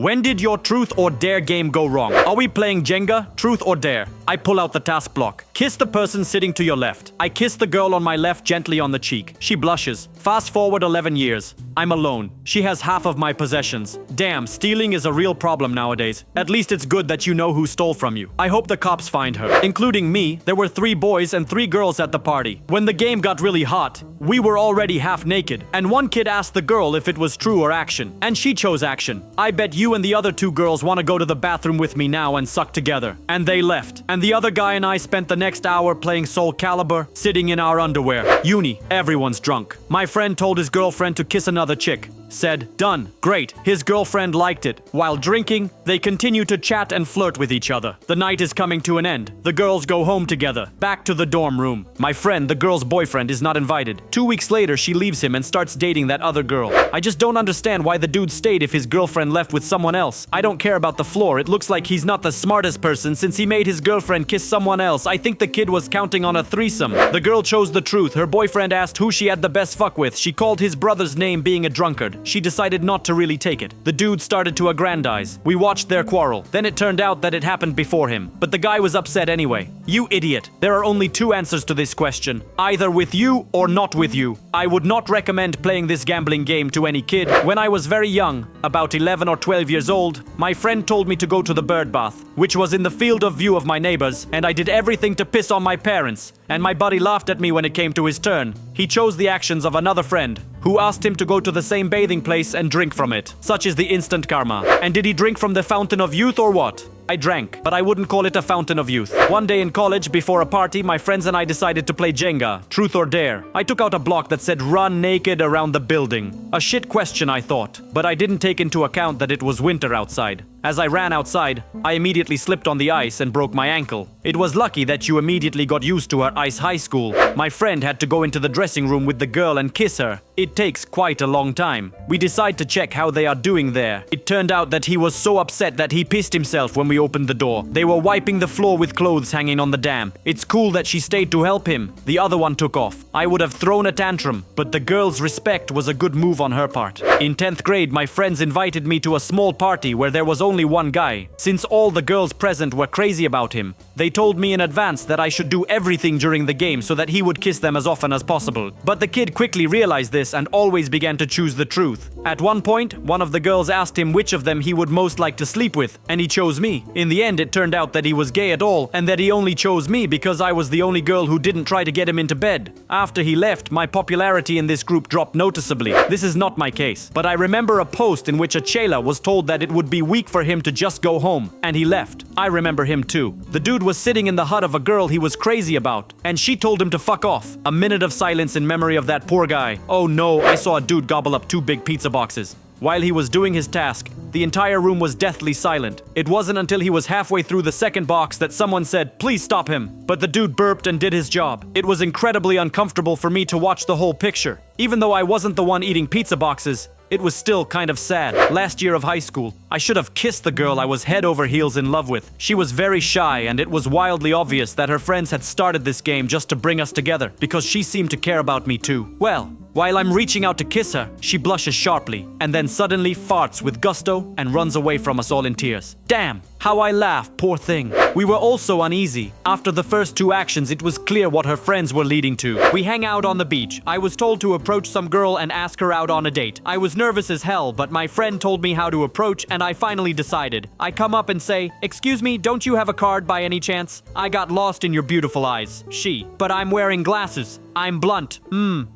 When did your truth or dare game go wrong? Are we playing Jenga? Truth or dare? I pull out the task block. Kiss the person sitting to your left. I kiss the girl on my left gently on the cheek. She blushes. Fast forward 11 years. I'm alone. She has half of my possessions. Damn, stealing is a real problem nowadays. At least it's good that you know who stole from you. I hope the cops find her. Including me, there were 3 boys and 3 girls at the party. When the game got really hot, we were already half naked, and one kid asked the girl if it was true or action, and she chose action. I bet you and the other 2 girls want to go to the bathroom with me now and suck together. And they left. And the other guy and I spent the next hour playing Soul Calibur, sitting in our underwear. Uni, everyone's drunk. My friend told his girlfriend to kiss another chick. Said, done. Great. His girlfriend liked it. While drinking, they continue to chat and flirt with each other. The night is coming to an end. The girls go home together. Back to the dorm room. My friend, the girl's boyfriend, is not invited. 2 weeks later, she leaves him and starts dating that other girl. I just don't understand why the dude stayed if his girlfriend left with someone else. I don't care about the floor. It looks like he's not the smartest person since he made his girlfriend kiss someone else. I think the kid was counting on a threesome. The girl chose the truth. Her boyfriend asked who she had the best fuck with. She called his brother's name being a drunkard. She decided not to really take it. The dude started to aggrandize. We watched their quarrel. Then it turned out that it happened before him. But the guy was upset anyway. You idiot. There are only 2 answers to this question. Either with you or not with you. I would not recommend playing this gambling game to any kid. When I was very young, about 11 or 12 years old, my friend told me to go to the bird bath, which was in the field of view of my neighbors, and I did everything to piss on my parents. And my buddy laughed at me when it came to his turn. He chose the actions of another friend, who asked him to go to the same bathing place and drink from it. Such is the instant karma. And did he drink from the fountain of youth or what? I drank, but I wouldn't call it a fountain of youth. One day in college, before a party, my friends and I decided to play Jenga, truth or dare. I took out a block that said run naked around the building. A shit question, I thought, but I didn't take into account that it was winter outside. As I ran outside, I immediately slipped on the ice and broke my ankle. It was lucky that you immediately got used to our ice high school. My friend had to go into the dressing room with the girl and kiss her. It takes quite a long time. We decide to check how they are doing there. It turned out that he was so upset that he pissed himself when we opened the door. They were wiping the floor with clothes hanging on the dam. It's cool that she stayed to help him. The other one took off. I would have thrown a tantrum, but the girl's respect was a good move on her part. In 10th grade, my friends invited me to a small party where there was only one guy. Since all the girls present were crazy about him, they told me in advance that I should do everything during the game so that he would kiss them as often as possible. But the kid quickly realized this and always began to choose the truth. At one point, one of the girls asked him which of them he would most like to sleep with, and he chose me. In the end, it turned out that he was gay at all, and that he only chose me because I was the only girl who didn't try to get him into bed. After he left, my popularity in this group dropped noticeably. This is not my case, but I remember a post in which a chela was told that it would be weak for him to just go home, and he left. I remember him too. The dude was sitting in the hut of a girl he was crazy about, and she told him to fuck off. A minute of silence in memory of that poor guy. Oh no, I saw a dude gobble up 2 big pizza boxes. While he was doing his task, the entire room was deathly silent. It wasn't until he was halfway through the second box that someone said, "Please stop him." But the dude burped and did his job. It was incredibly uncomfortable for me to watch the whole picture. Even though I wasn't the one eating pizza boxes, it was still kind of sad. Last year of high school, I should have kissed the girl I was head over heels in love with. She was very shy, and it was wildly obvious that her friends had started this game just to bring us together, because she seemed to care about me too. Well, while I'm reaching out to kiss her, she blushes sharply, and then suddenly farts with gusto and runs away from us all in tears. Damn, how I laugh, poor thing. We were also uneasy. After the first 2 actions, it was clear what her friends were leading to. We hang out on the beach. I was told to approach some girl and ask her out on a date. I was nervous as hell, but my friend told me how to approach, and I finally decided. I come up and say, "Excuse me, don't you have a card by any chance? I got lost in your beautiful eyes." She, "But I'm wearing glasses. I'm blunt."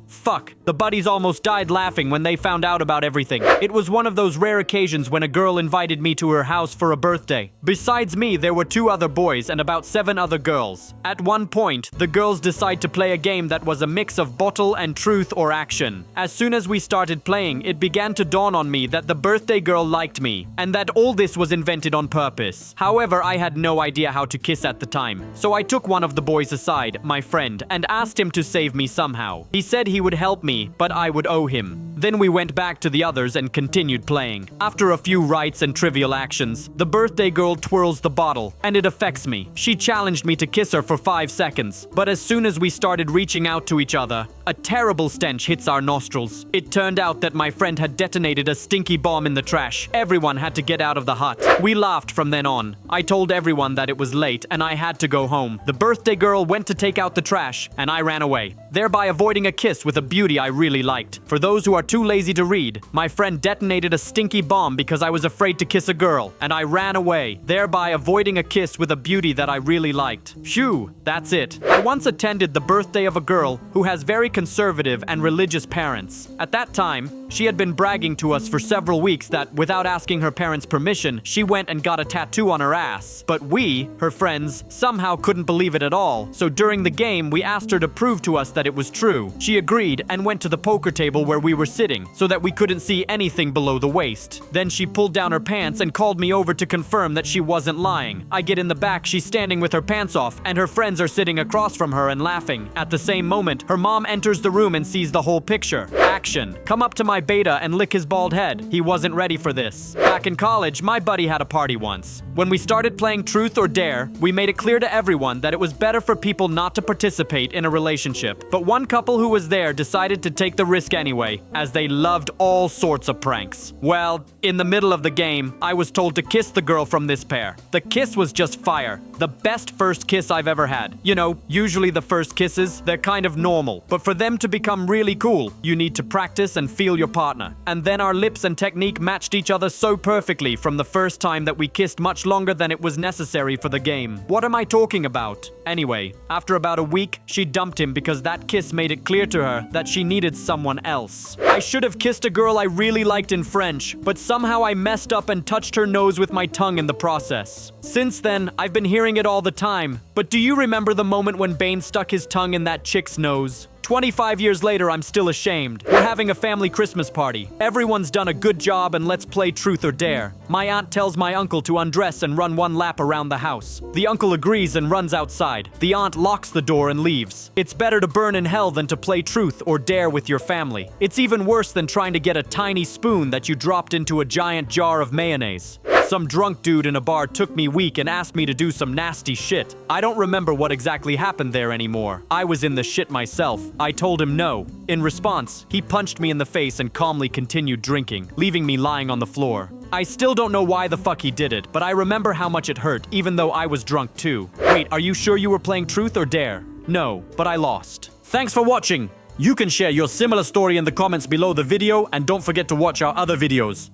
Fuck. The buddies almost died laughing when they found out about everything. It was one of those rare occasions when a girl invited me to her house for a birthday. Besides me, there were 2 other boys and about 7 other girls. At one point, the girls decide to play a game that was a mix of bottle and truth or action. As soon as we started playing, it began to dawn on me that the birthday girl liked me, and that all this was invented on purpose. However, I had no idea how to kiss at the time. So I took one of the boys aside, my friend, and asked him to save me somehow. He said he would help me, but I would owe him. Then we went back to the others and continued playing. After a few rites and trivial actions, the birthday girl twirls the bottle, and it affects me. She challenged me to kiss her for 5 seconds, but as soon as we started reaching out to each other, A terrible stench hits our nostrils. It turned out that my friend had detonated a stinky bomb in the trash. Everyone had to get out of the hut. We laughed from then on. I told everyone that it was late and I had to go home. The birthday girl went to take out the trash and I ran away, thereby avoiding a kiss with a beauty I really liked. For those who are too lazy to read, my friend detonated a stinky bomb because I was afraid to kiss a girl, and I ran away, thereby avoiding a kiss with a beauty that I really liked. Phew, that's it. I once attended the birthday of a girl who has very conservative and religious parents. At that time, she had been bragging to us for several weeks that, without asking her parents' permission, she went and got a tattoo on her ass. But we, her friends, somehow couldn't believe it at all, so during the game, we asked her to prove to us that it was true. She agreed and went to the poker table where we were sitting, so that we couldn't see anything below the waist. Then she pulled down her pants and called me over to confirm that she wasn't lying. I get in the back, she's standing with her pants off, and her friends are sitting across from her and laughing. At the same moment, her mom enters the room and sees the whole picture. Action. Come up to my beta and lick his bald head. He wasn't ready for this. Back in college, my buddy had a party once. When we started playing Truth or Dare, we made it clear to everyone that it was better for people not to participate in a relationship. But one couple who was there decided to take the risk anyway, as they loved all sorts of pranks. Well, in the middle of the game, I was told to kiss the girl from this pair. The kiss was just fire. The best first kiss I've ever had. You know, usually the first kisses, they're kind of normal. But for them to become really cool, you need to practice and feel your partner. And then our lips and technique matched each other so perfectly from the first time that we kissed much longer than it was necessary for the game. What am I talking about? Anyway, after about a week, she dumped him because that kiss made it clear to her that she needed someone else. I should have kissed a girl I really liked in French, but somehow I messed up and touched her nose with my tongue in the process. Since then, I've been hearing it all the time. But do you remember the moment when Bane stuck his tongue in that chick's nose? 25 years later, I'm still ashamed. We're having a family Christmas party. Everyone's done a good job and let's play Truth or Dare. My aunt tells my uncle to undress and run one lap around the house. The uncle agrees and runs outside. The aunt locks the door and leaves. It's better to burn in hell than to play Truth or Dare with your family. It's even worse than trying to get a tiny spoon that you dropped into a giant jar of mayonnaise. Some drunk dude in a bar took me weak and asked me to do some nasty shit. I don't remember what exactly happened there anymore. I was in the shit myself. I told him no. In response, he punched me in the face and calmly continued drinking, leaving me lying on the floor. I still don't know why the fuck he did it, but I remember how much it hurt, even though I was drunk too. Wait, are you sure you were playing Truth or Dare? No, but I lost. Thanks for watching. You can share your similar story in the comments below the video, and don't forget to watch our other videos.